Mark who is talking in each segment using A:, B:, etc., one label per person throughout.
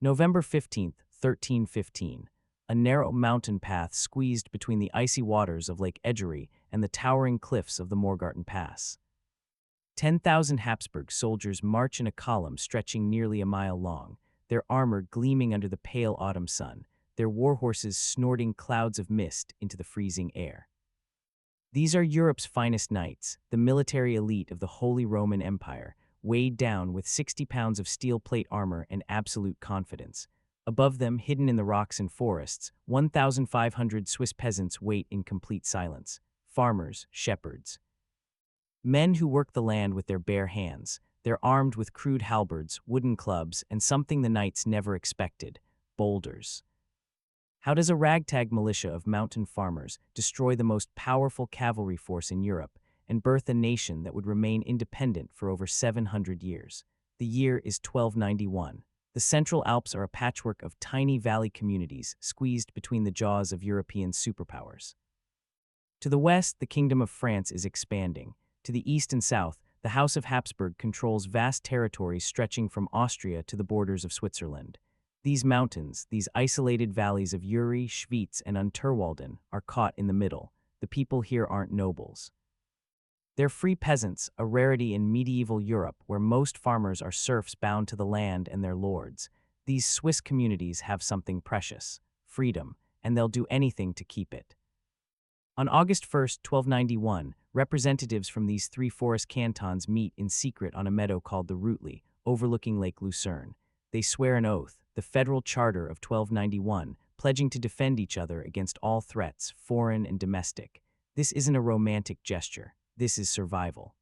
A: November 15th, 1315. A narrow mountain path squeezed between the icy waters of Lake Egerie and the towering cliffs of the Morgarten Pass. 10,000 Habsburg soldiers march in a column stretching nearly a mile long, their armor gleaming under the pale autumn sun, their war horses snorting clouds of mist into the freezing air. These are Europe's finest knights, the military elite of the Holy Roman Empire, weighed down with 60 pounds of steel plate armor and absolute confidence. Above them, hidden in the rocks and forests, 1,500 Swiss peasants wait in complete silence. Farmers, shepherds. Men who work the land with their bare hands. They're armed with crude halberds, wooden clubs, and something the knights never expected: boulders. How does a ragtag militia of mountain farmers destroy the most powerful cavalry force in Europe and birth a nation that would remain independent for over 700 years? The year is 1291. The Central Alps are a patchwork of tiny valley communities squeezed between the jaws of European superpowers. To the west, the Kingdom of France is expanding. To the east and south, the House of Habsburg controls vast territories stretching from Austria to the borders of Switzerland. These mountains, these isolated valleys of Uri, Schwyz, and Unterwalden, are caught in the middle. The people here aren't nobles. They're free peasants, a rarity in medieval Europe where most farmers are serfs bound to the land and their lords. These Swiss communities have something precious: freedom, and they'll do anything to keep it. On August 1st, 1291, representatives from these three forest cantons meet in secret on a meadow called the Rutli, overlooking Lake Lucerne. They swear an oath, the Federal Charter of 1291, pledging to defend each other against all threats, foreign and domestic. This isn't a romantic gesture. This is survival.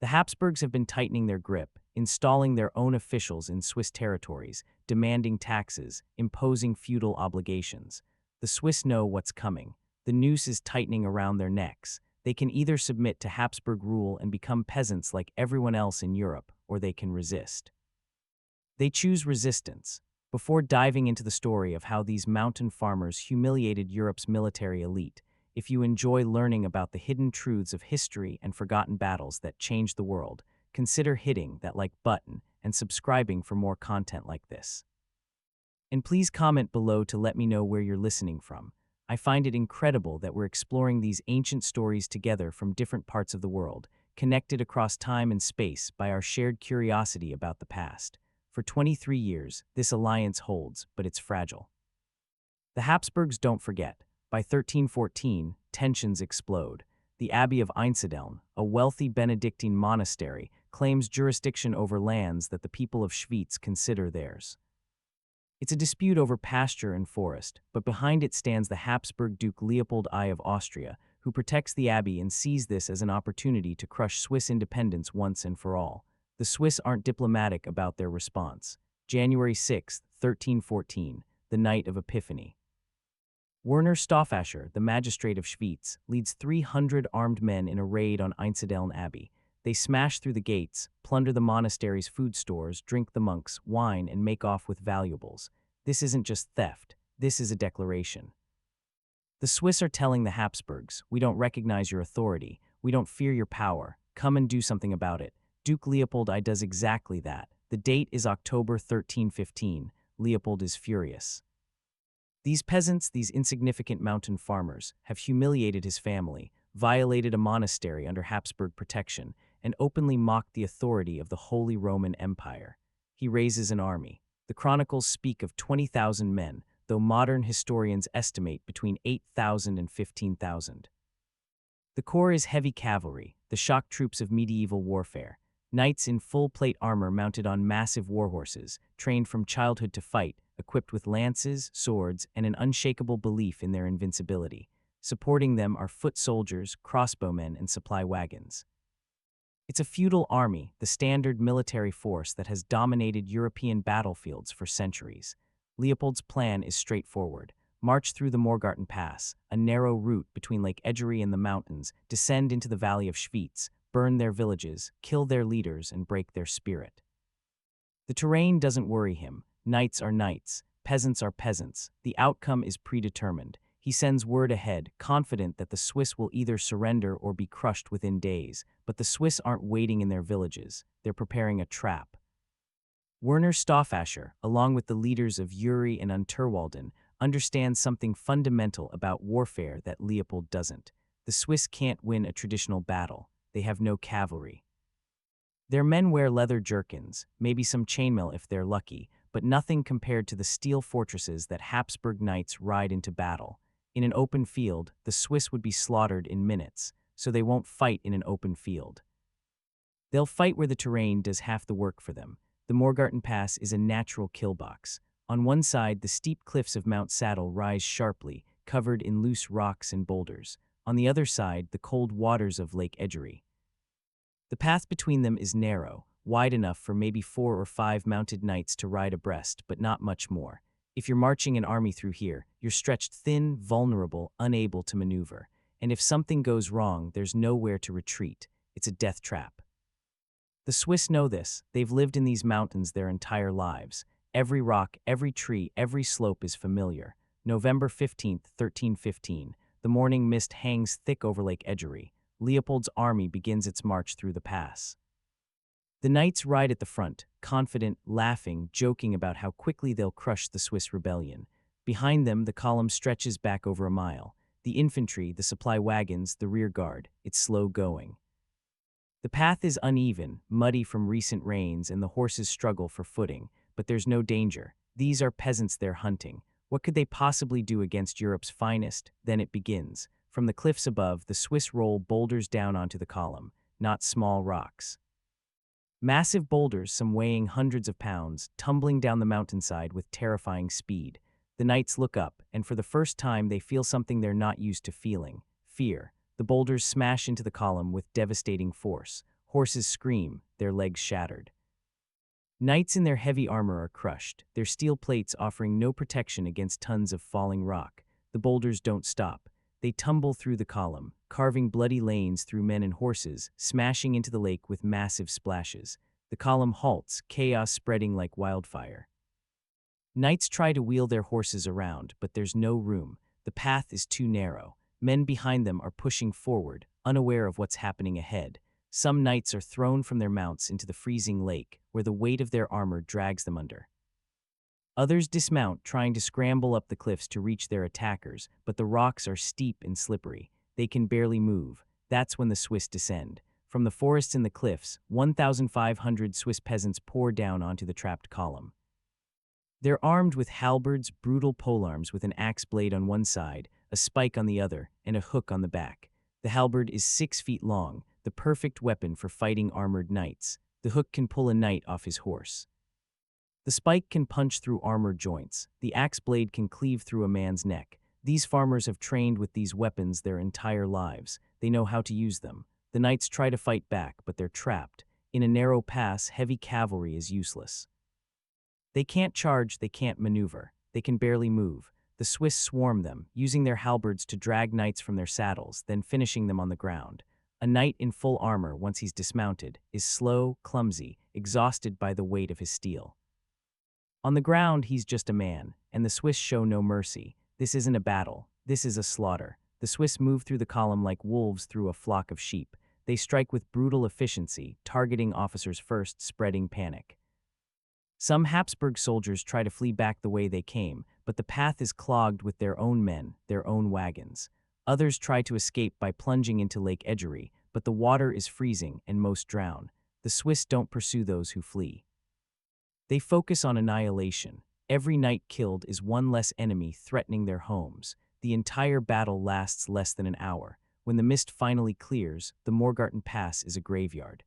A: The Habsburgs have been tightening their grip, installing their own officials in Swiss territories, demanding taxes, imposing feudal obligations. The Swiss know what's coming. The noose is tightening around their necks. They can either submit to Habsburg rule and become peasants like everyone else in Europe, or they can resist. They choose resistance. Before diving into the story of how these mountain farmers humiliated Europe's military elite, if you enjoy learning about the hidden truths of history and forgotten battles that changed the world, consider hitting that like button and subscribing for more content like this. And please comment below to let me know where you're listening from. I find it incredible that we're exploring these ancient stories together from different parts of the world, connected across time and space by our shared curiosity about the past. For 23 years, this alliance holds, but it's fragile. The Habsburgs don't forget. By 1314, tensions explode. The Abbey of Einsiedeln, a wealthy Benedictine monastery, claims jurisdiction over lands that the people of Schwyz consider theirs. It's a dispute over pasture and forest, but behind it stands the Habsburg Duke Leopold I of Austria, who protects the abbey and sees this as an opportunity to crush Swiss independence once and for all. The Swiss aren't diplomatic about their response. January 6, 1314, the night of Epiphany. Werner Stauffacher, the magistrate of Schwyz, leads 300 armed men in a raid on Einsiedeln Abbey. They smash through the gates, plunder the monastery's food stores, drink the monks' wine, and make off with valuables. This isn't just theft. This is a declaration. The Swiss are telling the Habsburgs, "We don't recognize your authority. We don't fear your power. Come and do something about it." Duke Leopold I does exactly that. The date is October 1315. Leopold is furious. These peasants, these insignificant mountain farmers, have humiliated his family, violated a monastery under Habsburg protection, and openly mocked the authority of the Holy Roman Empire. He raises an army. The chronicles speak of 20,000 men, though modern historians estimate between 8,000 and 15,000. The core is heavy cavalry, the shock troops of medieval warfare. Knights in full-plate armor mounted on massive war horses, trained from childhood to fight, equipped with lances, swords, and an unshakable belief in their invincibility. Supporting them are foot soldiers, crossbowmen, and supply wagons. It's a feudal army, the standard military force that has dominated European battlefields for centuries. Leopold's plan is straightforward. March through the Morgarten Pass, a narrow route between Lake Egerie and the mountains, descend into the valley of Schwyz, burn their villages, kill their leaders, and break their spirit. The terrain doesn't worry him. Knights are knights, peasants are peasants. The outcome is predetermined. He sends word ahead, confident that the Swiss will either surrender or be crushed within days. But the Swiss aren't waiting in their villages. They're preparing a trap. Werner Stauffacher, along with the leaders of Uri and Unterwalden, understands something fundamental about warfare that Leopold doesn't. The Swiss can't win a traditional battle. They have no cavalry. Their men wear leather jerkins, maybe some chainmail if they're lucky, but nothing compared to the steel fortresses that Habsburg knights ride into battle. In an open field, the Swiss would be slaughtered in minutes, so they won't fight in an open field. They'll fight where the terrain does half the work for them. The Morgarten Pass is a natural kill box. On one side, the steep cliffs of Mount Saddle rise sharply, covered in loose rocks and boulders. On the other side, the cold waters of Lake Egerie. The path between them is narrow, wide enough for maybe 4 or 5 mounted knights to ride abreast, but not much more. If you're marching an army through here, you're stretched thin, vulnerable, unable to maneuver. And if something goes wrong, there's nowhere to retreat. It's a death trap. The Swiss know this. They've lived in these mountains their entire lives. Every rock, every tree, every slope is familiar. November 15th, 1315. The morning mist hangs thick over Lake Egerie. Leopold's army begins its march through the pass. The knights ride at the front, confident, laughing, joking about how quickly they'll crush the Swiss rebellion. Behind them, the column stretches back over a mile. The infantry, the supply wagons, the rear guard. It's slow going. The path is uneven, muddy from recent rains, and the horses struggle for footing, but there's no danger. These are peasants they're hunting. What could they possibly do against Europe's finest? Then it begins. From the cliffs above, the Swiss roll boulders down onto the column, not small rocks. Massive boulders, some weighing hundreds of pounds, tumbling down the mountainside with terrifying speed. The knights look up, and for the first time they feel something they're not used to feeling: fear. The boulders smash into the column with devastating force. Horses scream, their legs shattered. Knights in their heavy armor are crushed, their steel plates offering no protection against tons of falling rock. The boulders don't stop. They tumble through the column, carving bloody lanes through men and horses, smashing into the lake with massive splashes. The column halts, chaos spreading like wildfire. Knights try to wheel their horses around, but there's no room. The path is too narrow. Men behind them are pushing forward, unaware of what's happening ahead. Some knights are thrown from their mounts into the freezing lake, where the weight of their armor drags them under. Others dismount, trying to scramble up the cliffs to reach their attackers, but the rocks are steep and slippery. They can barely move. That's when the Swiss descend. From the forests and the cliffs, 1,500 Swiss peasants pour down onto the trapped column. They're armed with halberds, brutal polearms with an axe blade on one side, a spike on the other, and a hook on the back. The halberd is 6 feet long, the perfect weapon for fighting armored knights. The hook can pull a knight off his horse. The spike can punch through armor joints. The axe blade can cleave through a man's neck. These farmers have trained with these weapons their entire lives. They know how to use them. The knights try to fight back, but they're trapped. In a narrow pass, heavy cavalry is useless. They can't charge, they can't maneuver. They can barely move. The Swiss swarm them, using their halberds to drag knights from their saddles, then finishing them on the ground. A knight in full armor, once he's dismounted, is slow, clumsy, exhausted by the weight of his steel. On the ground, he's just a man, and the Swiss show no mercy. This isn't a battle. This is a slaughter. The Swiss move through the column like wolves through a flock of sheep. They strike with brutal efficiency, targeting officers first, spreading panic. Some Habsburg soldiers try to flee back the way they came, but the path is clogged with their own men, their own wagons. Others try to escape by plunging into Lake Egerie, but the water is freezing and most drown. The Swiss don't pursue those who flee. They focus on annihilation. Every knight killed is one less enemy threatening their homes. The entire battle lasts less than an hour. When the mist finally clears, the Morgarten Pass is a graveyard.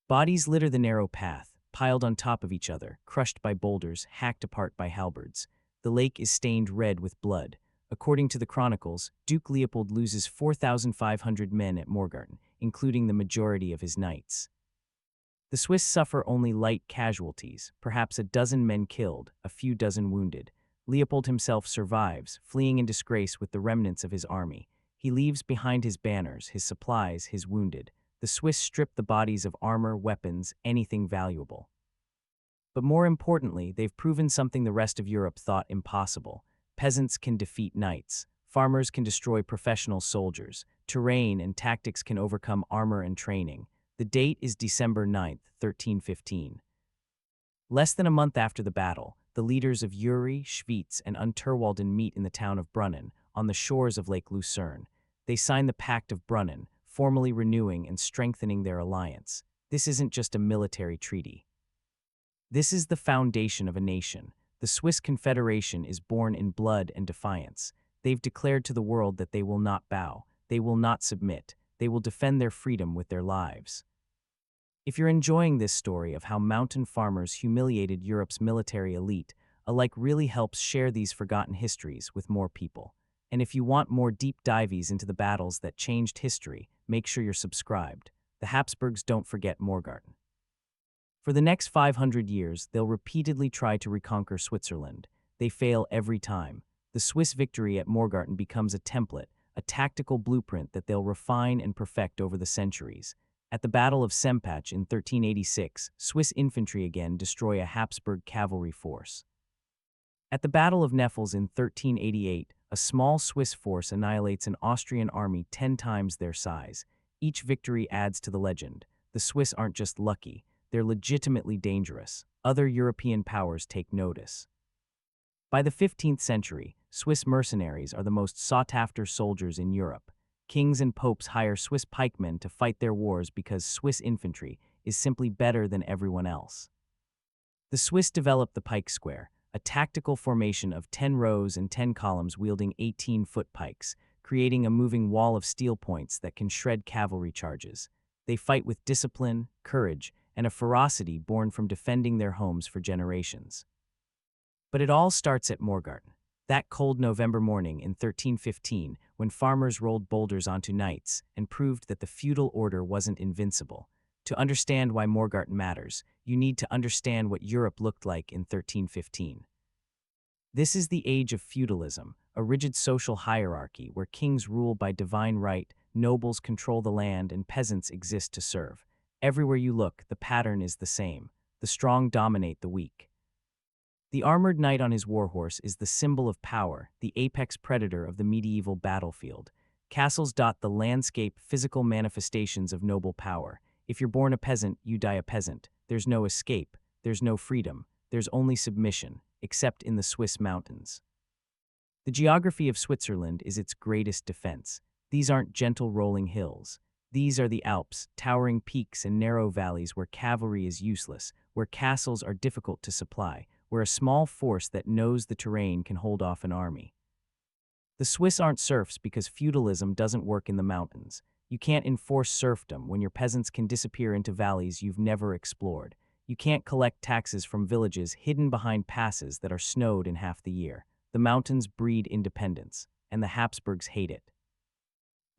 A: Bodies litter the narrow path, piled on top of each other, crushed by boulders, hacked apart by halberds. The lake is stained red with blood. According to the chronicles, Duke Leopold loses 4,500 men at Morgarten, including the majority of his knights. The Swiss suffer only light casualties, perhaps a dozen men killed, a few dozen wounded. Leopold himself survives, fleeing in disgrace with the remnants of his army. He leaves behind his banners, his supplies, his wounded. The Swiss strip the bodies of armor, weapons, anything valuable. But more importantly, they've proven something the rest of Europe thought impossible. Peasants can defeat knights. Farmers can destroy professional soldiers. Terrain and tactics can overcome armor and training. The date is December 9th, 1315. Less than a month after the battle, the leaders of Uri, Schwyz, and Unterwalden meet in the town of Brunnen, on the shores of Lake Lucerne. They sign the Pact of Brunnen, formally renewing and strengthening their alliance. This isn't just a military treaty. This is the foundation of a nation. The Swiss Confederation is born in blood and defiance. They've declared to the world that they will not bow, they will not submit, they will defend their freedom with their lives. If you're enjoying this story of how mountain farmers humiliated Europe's military elite, a like really helps share these forgotten histories with more people. And if you want more deep dives into the battles that changed history, make sure you're subscribed. The Habsburgs don't forget Morgarten. For the next 500 years, they'll repeatedly try to reconquer Switzerland. They fail every time. The Swiss victory at Morgarten becomes a template, a tactical blueprint that they'll refine and perfect over the centuries. At the Battle of Sempach in 1386, Swiss infantry again destroy a Habsburg cavalry force. At the Battle of Neffels in 1388, a small Swiss force annihilates an Austrian army 10 times their size. Each victory adds to the legend. The Swiss aren't just lucky, they're legitimately dangerous. Other European powers take notice. By the 15th century, Swiss mercenaries are the most sought-after soldiers in Europe. Kings and popes hire Swiss pikemen to fight their wars because Swiss infantry is simply better than everyone else. The Swiss developed the pike square, a tactical formation of 10 rows and 10 columns wielding 18-foot pikes, creating a moving wall of steel points that can shred cavalry charges. They fight with discipline, courage, and a ferocity born from defending their homes for generations. But it all starts at Morgarten. That cold November morning in 1315, when farmers rolled boulders onto knights and proved that the feudal order wasn't invincible. To understand why Morgarten matters, you need to understand what Europe looked like in 1315. This is the age of feudalism, a rigid social hierarchy where kings rule by divine right, nobles control the land, and peasants exist to serve. Everywhere you look, the pattern is the same. The strong dominate the weak. The armored knight on his warhorse is the symbol of power, the apex predator of the medieval battlefield. Castles dot the landscape, physical manifestations of noble power. If you're born a peasant, you die a peasant. There's no escape, there's no freedom, there's only submission, except in the Swiss mountains. The geography of Switzerland is its greatest defense. These aren't gentle rolling hills. These are the Alps, towering peaks and narrow valleys where cavalry is useless, where castles are difficult to supply, where a small force that knows the terrain can hold off an army. The Swiss aren't serfs because feudalism doesn't work in the mountains. You can't enforce serfdom when your peasants can disappear into valleys you've never explored. You can't collect taxes from villages hidden behind passes that are snowed in half the year. The mountains breed independence, and the Habsburgs hate it.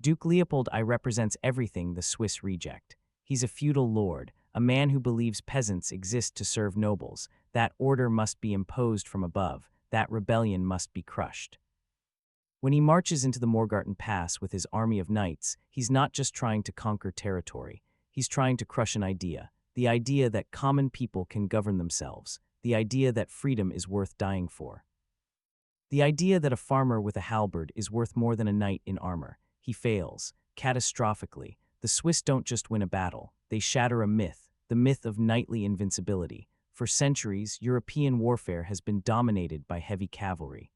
A: Duke Leopold I represents everything the Swiss reject. He's a feudal lord, a man who believes peasants exist to serve nobles. That order must be imposed from above. That rebellion must be crushed. When he marches into the Morgarten Pass with his army of knights, he's not just trying to conquer territory. He's trying to crush an idea. The idea that common people can govern themselves. The idea that freedom is worth dying for. The idea that a farmer with a halberd is worth more than a knight in armor. He fails, catastrophically. The Swiss don't just win a battle, they shatter a myth, the myth of knightly invincibility. For centuries, European warfare has been dominated by heavy cavalry.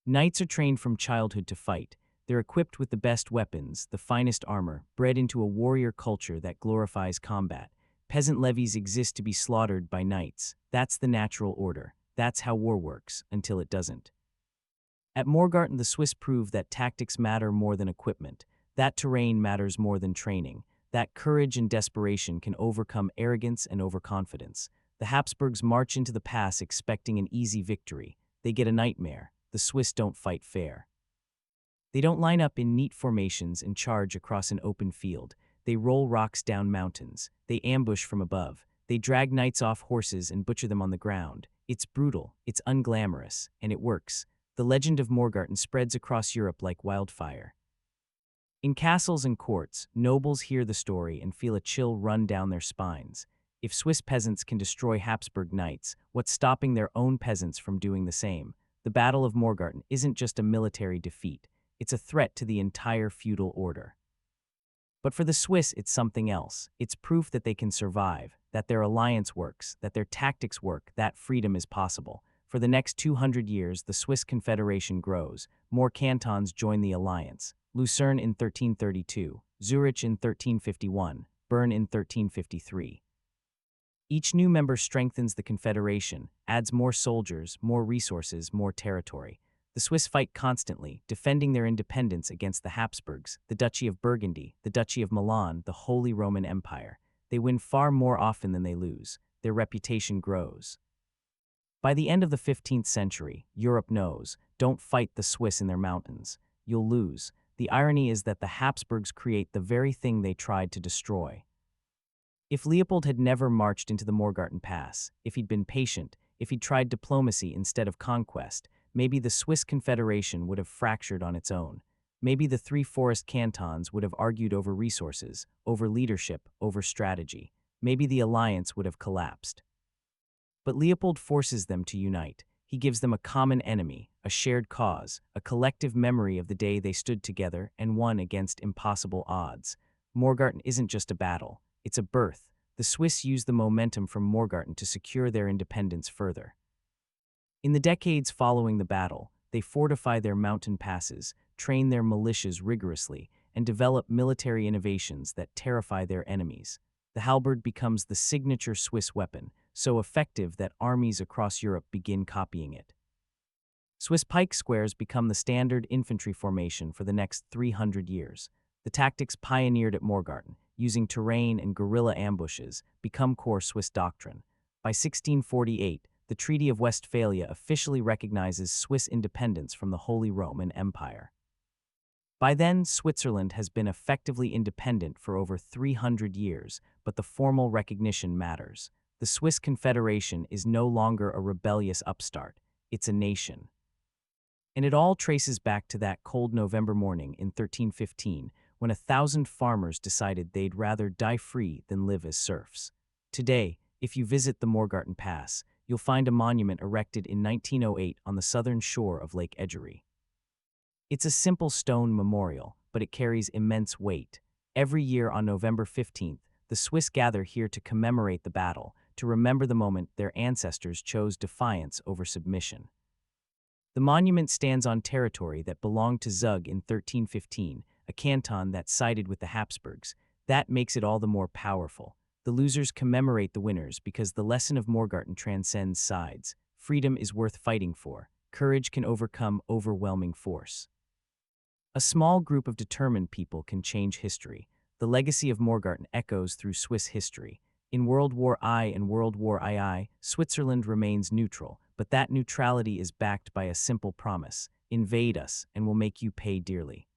A: Knights are trained from childhood to fight. They're equipped with the best weapons, the finest armor, bred into a warrior culture that glorifies combat. Peasant levies exist to be slaughtered by knights. That's the natural order. That's how war works, until it doesn't. At Morgarten, the Swiss prove that tactics matter more than equipment. That terrain matters more than training. That courage and desperation can overcome arrogance and overconfidence. The Habsburgs march into the pass expecting an easy victory. They get a nightmare. The Swiss don't fight fair. They don't line up in neat formations and charge across an open field. They roll rocks down mountains. They ambush from above. They drag knights off horses and butcher them on the ground. It's brutal, it's unglamorous, and it works. The legend of Morgarten spreads across Europe like wildfire. In castles and courts, nobles hear the story and feel a chill run down their spines. If Swiss peasants can destroy Habsburg knights, what's stopping their own peasants from doing the same? The Battle of Morgarten isn't just a military defeat. It's a threat to the entire feudal order. But for the Swiss, it's something else. It's proof that they can survive, that their alliance works, that their tactics work, that freedom is possible. For the next 200 years, the Swiss Confederation grows. More cantons join the alliance. Lucerne in 1332, Zurich in 1351, Bern in 1353. Each new member strengthens the Confederation, adds more soldiers, more resources, more territory. The Swiss fight constantly, defending their independence against the Habsburgs, the Duchy of Burgundy, the Duchy of Milan, the Holy Roman Empire. They win far more often than they lose. Their reputation grows. By the end of the 15th century, Europe knows, don't fight the Swiss in their mountains. You'll lose. The irony is that the Habsburgs create the very thing they tried to destroy. If Leopold had never marched into the Morgarten Pass, if he'd been patient, if he'd tried diplomacy instead of conquest, maybe the Swiss Confederation would have fractured on its own. Maybe the three forest cantons would have argued over resources, over leadership, over strategy. Maybe the alliance would have collapsed. But Leopold forces them to unite. He gives them a common enemy, a shared cause, a collective memory of the day they stood together and won against impossible odds. Morgarten isn't just a battle. It's a birth. The Swiss used the momentum from Morgarten to secure their independence further. In the decades following the battle, they fortify their mountain passes, train their militias rigorously, and develop military innovations that terrify their enemies. The halberd becomes the signature Swiss weapon, so effective that armies across Europe begin copying it. Swiss pike squares become the standard infantry formation for the next 300 years. The tactics pioneered at Morgarten, using terrain and guerrilla ambushes, become core Swiss doctrine. By 1648, the Treaty of Westphalia officially recognizes Swiss independence from the Holy Roman Empire. By then, Switzerland has been effectively independent for over 300 years, but the formal recognition matters. The Swiss Confederation is no longer a rebellious upstart, it's a nation. And it all traces back to that cold November morning in 1315, when 1,000 farmers decided they'd rather die free than live as serfs. Today, if you visit the Morgarten Pass, you'll find a monument erected in 1908 on the southern shore of Lake Egerie. It's a simple stone memorial, but it carries immense weight. Every year on November 15th, the Swiss gather here to commemorate the battle, to remember the moment their ancestors chose defiance over submission. The monument stands on territory that belonged to Zug in 1315, a canton that sided with the Habsburgs. That makes it all the more powerful. The losers commemorate the winners because the lesson of Morgarten transcends sides. Freedom is worth fighting for. Courage can overcome overwhelming force. A small group of determined people can change history. The legacy of Morgarten echoes through Swiss history. In World War I and World War II, Switzerland remains neutral, but that neutrality is backed by a simple promise: invade us, and we'll make you pay dearly.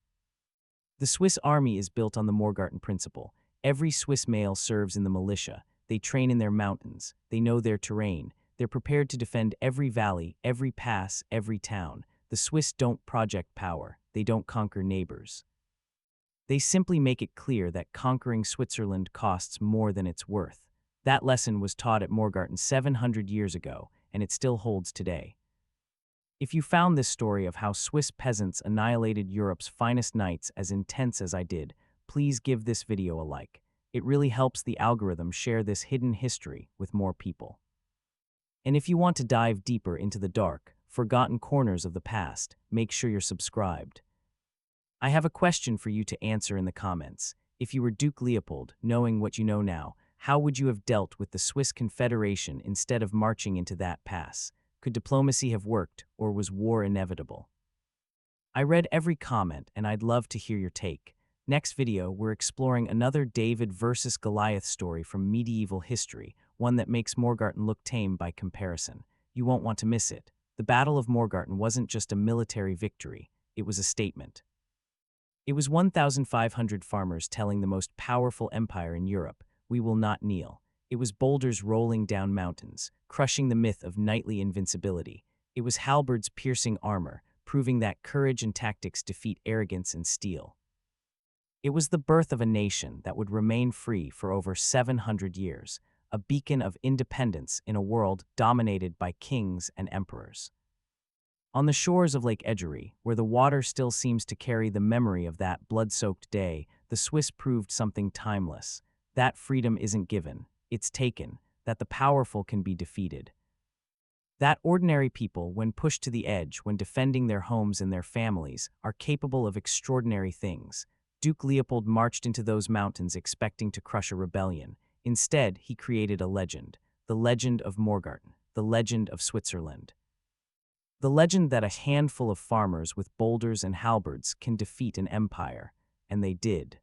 A: The Swiss army is built on the Morgarten principle. Every Swiss male serves in the militia. They train in their mountains. They know their terrain. They're prepared to defend every valley, every pass, every town. The Swiss don't project power. They don't conquer neighbors. They simply make it clear that conquering Switzerland costs more than it's worth. That lesson was taught at Morgarten 700 years ago, and it still holds today. If you found this story of how Swiss peasants annihilated Europe's finest knights as intense as I did, please give this video a like. It really helps the algorithm share this hidden history with more people. And if you want to dive deeper into the dark, forgotten corners of the past, make sure you're subscribed. I have a question for you to answer in the comments. If you were Duke Leopold, knowing what you know now, how would you have dealt with the Swiss Confederation instead of marching into that pass? Could diplomacy have worked, or was war inevitable? I read every comment, and I'd love to hear your take. Next video, we're exploring another David versus Goliath story from medieval history, one that makes Morgarten look tame by comparison. You won't want to miss it. The Battle of Morgarten wasn't just a military victory, it was a statement. It was 1,500 farmers telling the most powerful empire in Europe, "We will not kneel." It was boulders rolling down mountains, crushing the myth of knightly invincibility. It was halberds piercing armor, proving that courage and tactics defeat arrogance and steel. It was the birth of a nation that would remain free for over 700 years, a beacon of independence in a world dominated by kings and emperors. On the shores of Lake Egerie, where the water still seems to carry the memory of that blood-soaked day, the Swiss proved something timeless. That freedom isn't given, it's taken, that the powerful can be defeated. That ordinary people, when pushed to the edge, when defending their homes and their families, are capable of extraordinary things. Duke Leopold marched into those mountains expecting to crush a rebellion. Instead, he created a legend, the legend of Morgarten, the legend of Switzerland. The legend that a handful of farmers with boulders and halberds can defeat an empire, and they did.